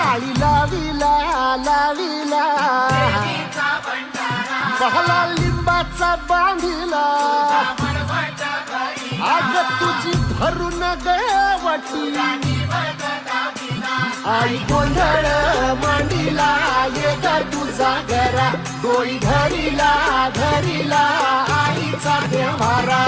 माळी लाविला लाविला बहला लिंबाचा बांधिला आग तुझी भरून गवटी आई गोंधळ मांडीला ये ग तुझा घरा डोई धरीला धरीला आईचा देवारा